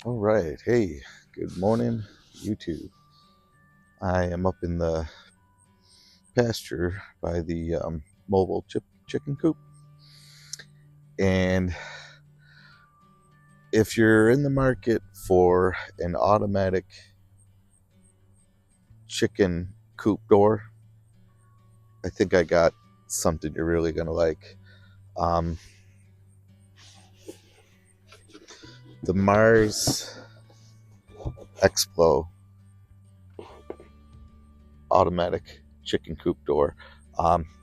All right. Hey, good morning, YouTube. I am up in the pasture by the mobile chicken coop. And if you're in the market for an automatic chicken coop door, I think I got something you're really going to like. Um, the Mars Explo automatic chicken coop door.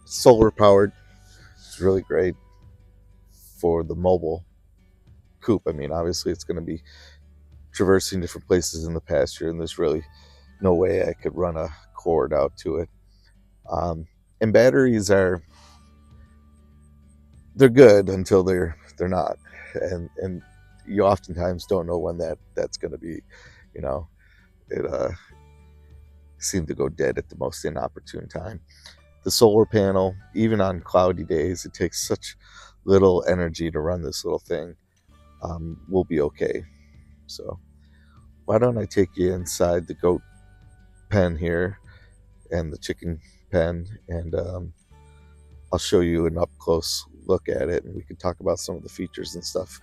Solar powered. It's really great for the mobile coop. I mean, obviously, it's going to be traversing different places in the pasture, and there's really no way I could run a cord out to it. Um, and batteries they're good until they're not, and you oftentimes don't know when that's going to be. You know, it seemed to go dead at the most inopportune time. The solar panel, even on cloudy days, it takes such little energy to run this little thing. We'll be okay. So why don't I take you inside the goat pen here and the chicken pen, and I'll show you an up close look at it, and we can talk about some of the features and stuff.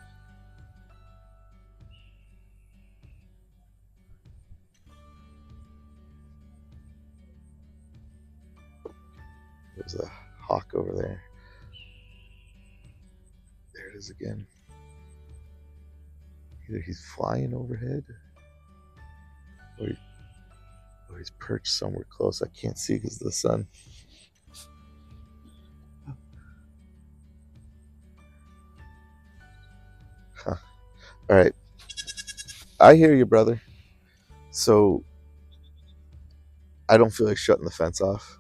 There's a hawk over there. There it is again. Either he's flying overhead, or, or he's perched somewhere close. I can't see because of the sun. Huh. All right, I hear you, brother. So I don't feel like shutting the fence off,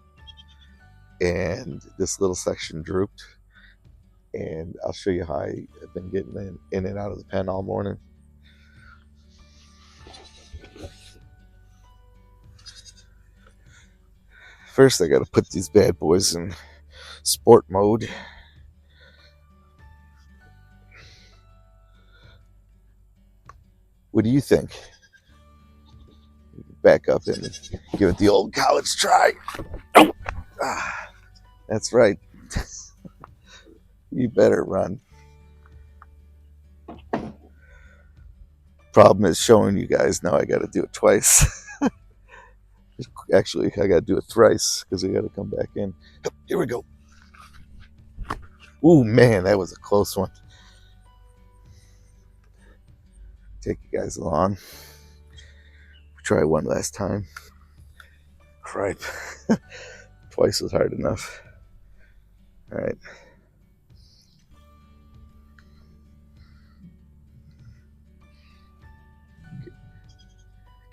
and this little section drooped. And I'll show you how I've been getting in and out of the pen all morning. First, I got to put these bad boys in sport mode. What do you think? Back up and give it the old college try. Ah, that's right. You better run. Problem is showing you guys now. I got to do it twice. Actually, I got to do it thrice because I got to come back in. Here we go. Ooh, man, that was a close one. Take you guys along. Try one last time. Cripe. Twice was hard enough. All right.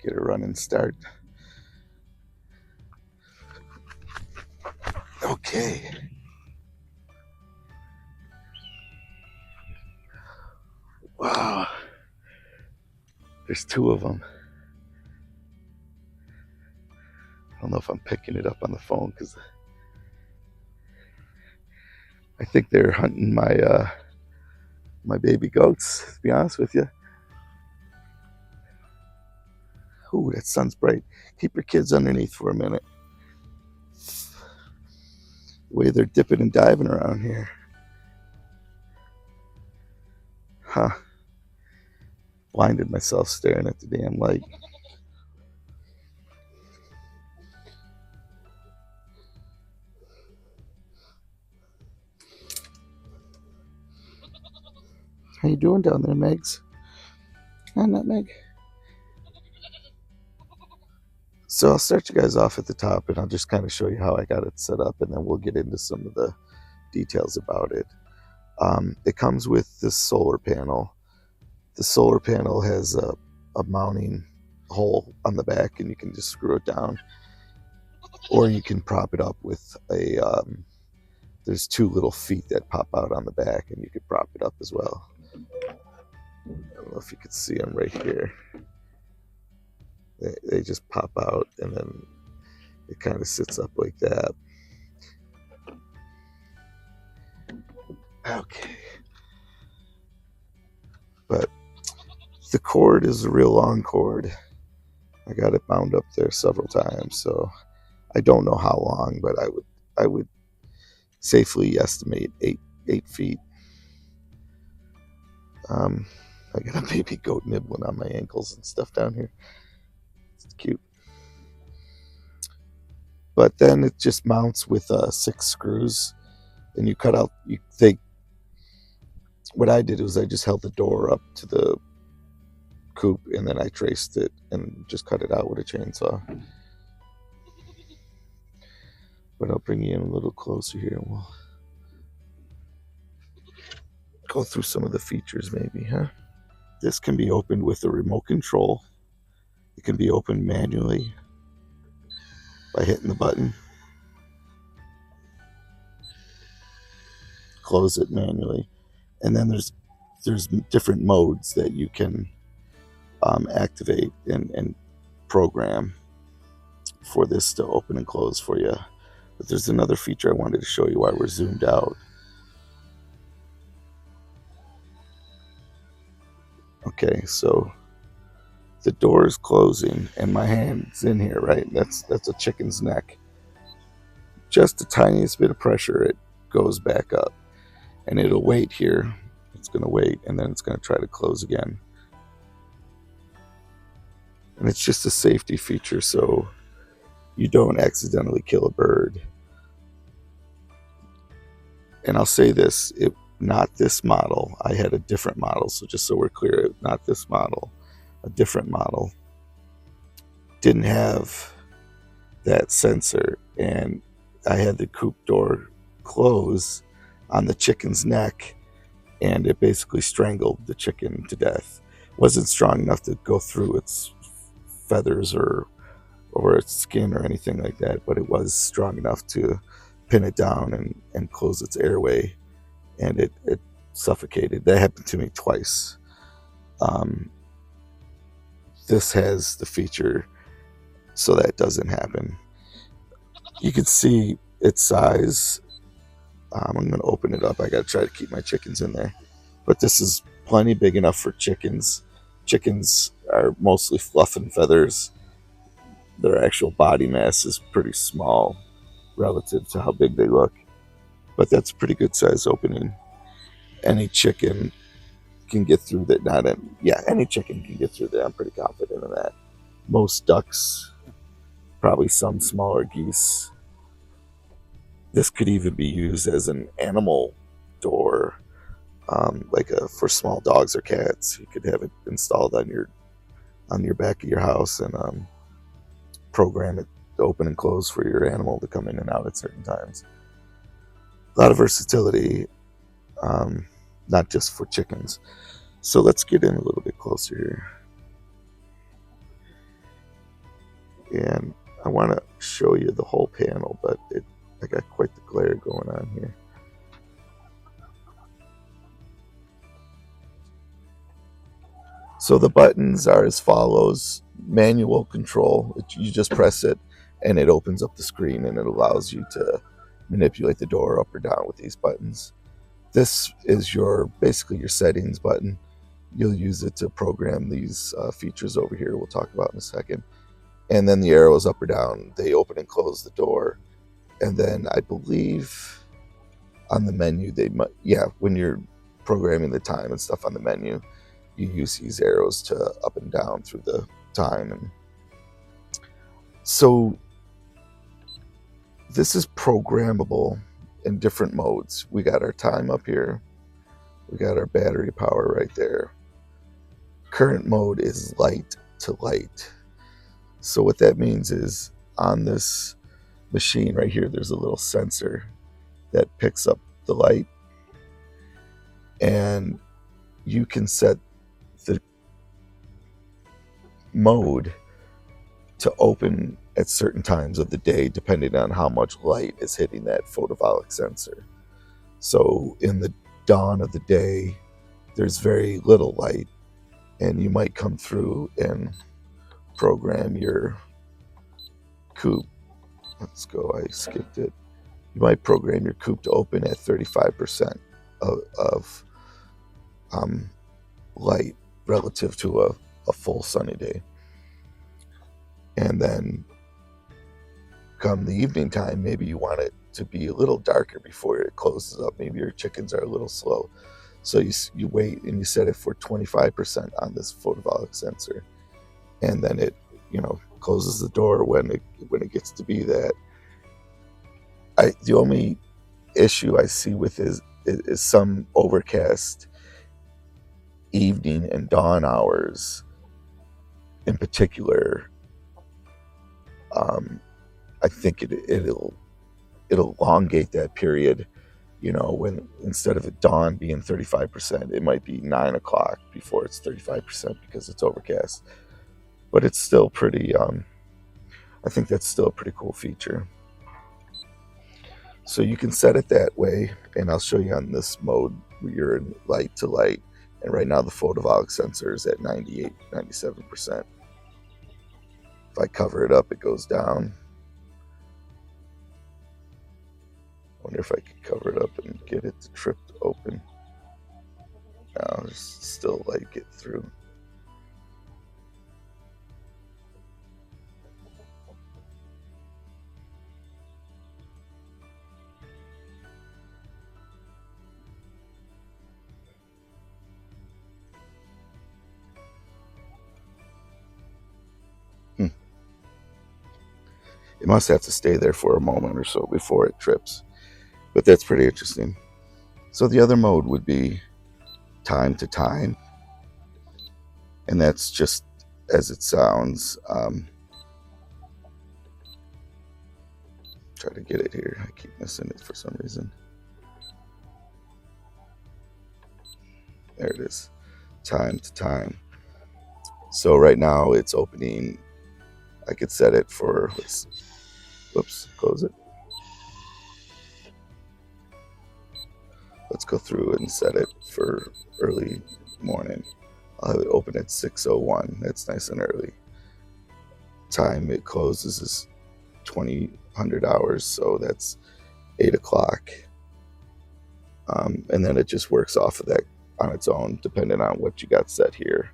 Get a running start. Okay. Wow. There's two of them. I don't know if I'm picking it up on the phone because I think they're hunting my baby goats. To be honest with you. Ooh, that sun's bright. Keep your kids underneath for a minute. The way they're dipping and diving around here. Huh. Blinded myself staring at the damn light. How you doing down there, Megs? Hi, Nutmeg. So I'll start you guys off at the top, and I'll just kind of show you how I got it set up, and then we'll get into some of the details about it. It comes with this solar panel. The solar panel has a mounting hole on the back, and you can just screw it down, or you can prop it up with a. There's two little feet that pop out on the back, and you could prop it up as well. I don't know if you could see them right here. They just pop out, and then it kind of sits up like that. Okay. But the cord is a real long cord. I got it bound up there several times, so I don't know how long, but I would safely estimate 8 feet. I got a baby goat nibbling on my ankles and stuff down here. It's cute. But then it just mounts with 6 screws, and you cut out. What I did was I just held the door up to the coop, and then I traced it and just cut it out with a chainsaw. But I'll bring you in a little closer here, and we'll go through some of the features, maybe, huh? This can be opened with a remote control. It can be opened manually by hitting the button. Close it manually, and then there's different modes that you can activate and program for this to open and close for you. But there's another feature I wanted to show you while we're zoomed out. Okay, so the door is closing and my hand's in here, right? That's a chicken's neck. Just the tiniest bit of pressure, it goes back up, and it'll wait here. It's going to wait, and then it's going to try to close again. And it's just a safety feature, so you don't accidentally kill a bird. And I'll say this, not this model. I had a different model, so just so we're clear, not this model, a different model didn't have that sensor, and I had the coop door close on the chicken's neck, and it basically strangled the chicken to death. It wasn't strong enough to go through its feathers or its skin or anything like that, but it was strong enough to pin it down and close its airway, and it suffocated. That happened to me twice. This has the feature so that doesn't happen. You can see its size. I'm going to open it up. I got to try to keep my chickens in there, but this is plenty big enough for chickens. Chickens are mostly fluff and feathers. Their actual body mass is pretty small relative to how big they look, but that's a pretty good size opening. Any chicken can get through that. Any chicken can get through there. I'm pretty confident of that. Most ducks, probably some smaller geese. This could even be used as an animal door, for small dogs or cats. You could have it installed on your back of your house and program it to open and close for your animal to come in and out at certain times. A lot of versatility, not just for chickens. So let's get in a little bit closer here. And I want to show you the whole panel, but I got quite the glare going on here. So the buttons are as follows. Manual control, you just press it and it opens up the screen, and it allows you to manipulate the door up or down with these buttons. This is basically your settings button. You'll use it to program these features over here we'll talk about in a second. And then the arrows up or down, they open and close the door. And then I believe on the menu, when you're programming the time and stuff on the menu, you use these arrows to up and down through the time. And so this is programmable in different modes. We got our time up here. We got our battery power right there. Current mode is light to light. So what that means is on this machine right here, there's a little sensor that picks up the light, and you can set the mode to open at certain times of the day depending on how much light is hitting that photovoltaic sensor. So in the dawn of the day, there's very little light, and you might come through and program your coop. Let's go, I skipped it. You might program your coop to open at 35% of light, relative to a full sunny day. And then come the evening time, maybe you want it to be a little darker before it closes up. Maybe your chickens are a little slow. So you wait and you set it for 25% on this photovoltaic sensor. And then it, closes the door when it gets to be that. The only issue I see with is some overcast evening and dawn hours in particular. I think it'll elongate that period. When instead of dawn being 35%, it might be 9 o'clock before it's 35% because it's overcast. But it's still pretty. I think that's still a pretty cool feature. So you can set it that way, and I'll show you on this mode where you're in light to light. And right now the photovoltaic sensor is at 98, 97%. If I cover it up, it goes down. I wonder if I could cover it up and get it to trip to open. No, there's still light get through. It must have to stay there for a moment or so before it trips. But that's pretty interesting. So the other mode would be time to time. And that's just as it sounds. Try to get it here. I keep missing it for some reason. There it is. Time to time. So right now it's opening. I could set it for, whoops, close it. Let's go through and set it for early morning. I'll have it open at 6:01. That's nice and early. Time it closes is 2000 hours, so that's 8 o'clock. And then it just works off of that on its own, depending on what you got set here.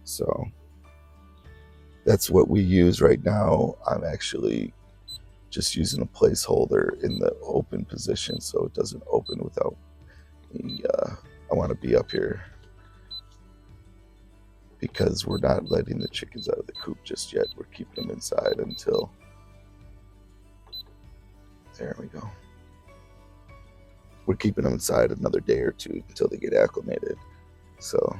So that's what we use right now. I'm actually just using a placeholder in the open position so it doesn't open without me. I want to be up here because we're not letting the chickens out of the coop just yet. We're keeping them inside until, there we go. We're keeping them inside another day or two until they get acclimated. So,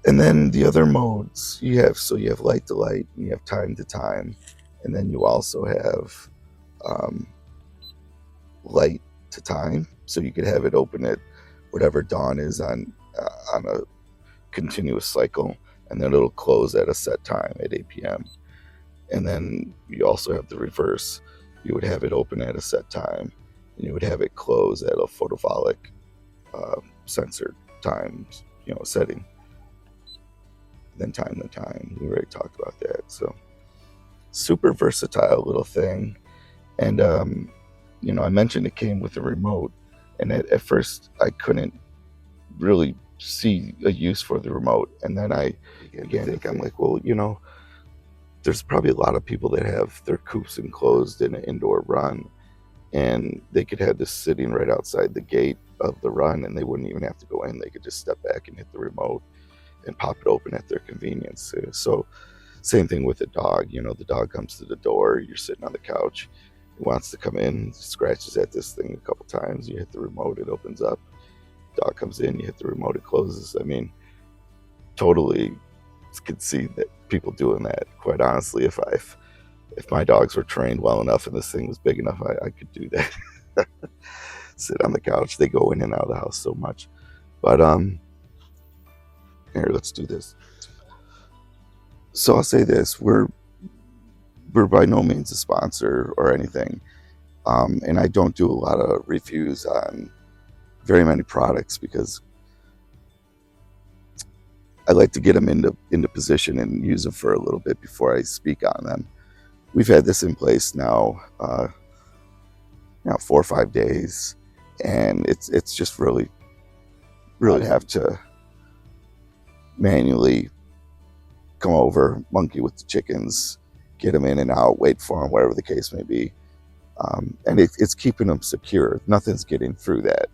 and then the other modes you have light to light, and you have time to time, and then you also have light to time. So you could have it open at whatever dawn is on a continuous cycle, and then it'll close at a set time at 8 p.m. And then you also have the reverse. You would have it open at a set time, and you would have it close at a photovoltaic sensor time, setting. Then time to time. We already talked about that. So super versatile little thing. And I mentioned it came with a remote, and at first I couldn't really see a use for the remote. And then I began to think, I'm like, well, there's probably a lot of people that have their coops enclosed in an indoor run, and they could have this sitting right outside the gate of the run, and they wouldn't even have to go in. They could just step back and hit the remote and pop it open at their convenience. So same thing with a dog. The dog comes to the door, you're sitting on the couch, he wants to come in, scratches at this thing a couple times, you hit the remote, it opens up. Dog comes in, you hit the remote, it closes. I mean, totally could see that people doing that. Quite honestly, if my dogs were trained well enough and this thing was big enough, I could do that. Sit on the couch. They go in and out of the house so much. But here, let's do this. So I'll say this: we're by no means a sponsor or anything, and I don't do a lot of reviews on very many products because I like to get them into position and use them for a little bit before I speak on them. We've had this in place now, 4 or 5 days, and it's just really have to manually come over, monkey with the chickens, get them in and out, wait for them, whatever the case may be. And it's keeping them secure. Nothing's getting through that.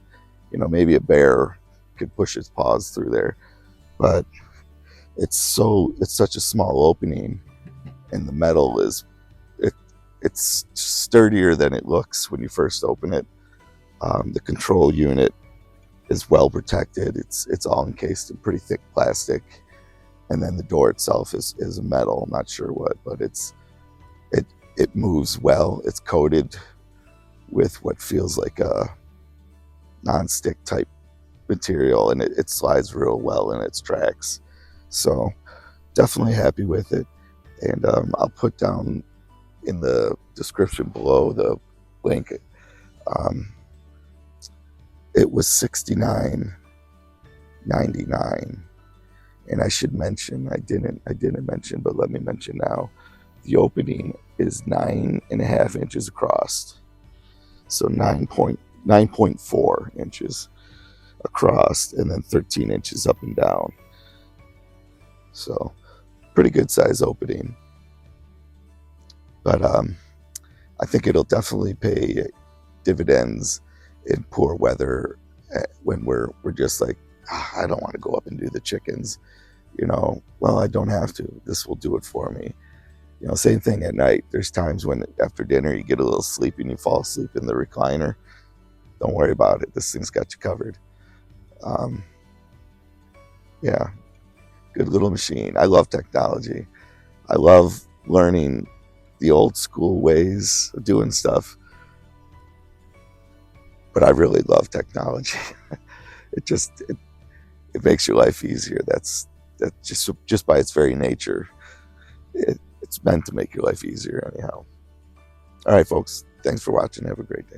Maybe a bear could push its paws through there, but it's such a small opening, and the metal it, it's sturdier than it looks when you first open it. The control unit is well protected. It's all encased in pretty thick plastic, and then the door itself is metal. I'm not sure what, but it it moves well. It's coated with what feels like a non-stick type material, and it slides real well in its tracks. So definitely happy with it. And I'll put down in the description below the link. Um, it was $69.99, and I should mention, I didn't mention, but let me mention now. The opening is 9.5 inches across, so 9.4 inches across, and then 13 inches up and down. So pretty good size opening. But I think it'll definitely pay dividends in poor weather, when we're just like, I don't want to go up and do the chickens. Well, I don't have to. This will do it for me. Same thing at night. There's times when after dinner you get a little sleepy and you fall asleep in the recliner. Don't worry about it. This thing's got you covered. Yeah, good little machine. I love technology. I love learning the old school ways of doing stuff, but I really love technology. It makes your life easier. That's just by its very nature. It's meant to make your life easier anyhow. All right, folks. Thanks for watching. Have a great day.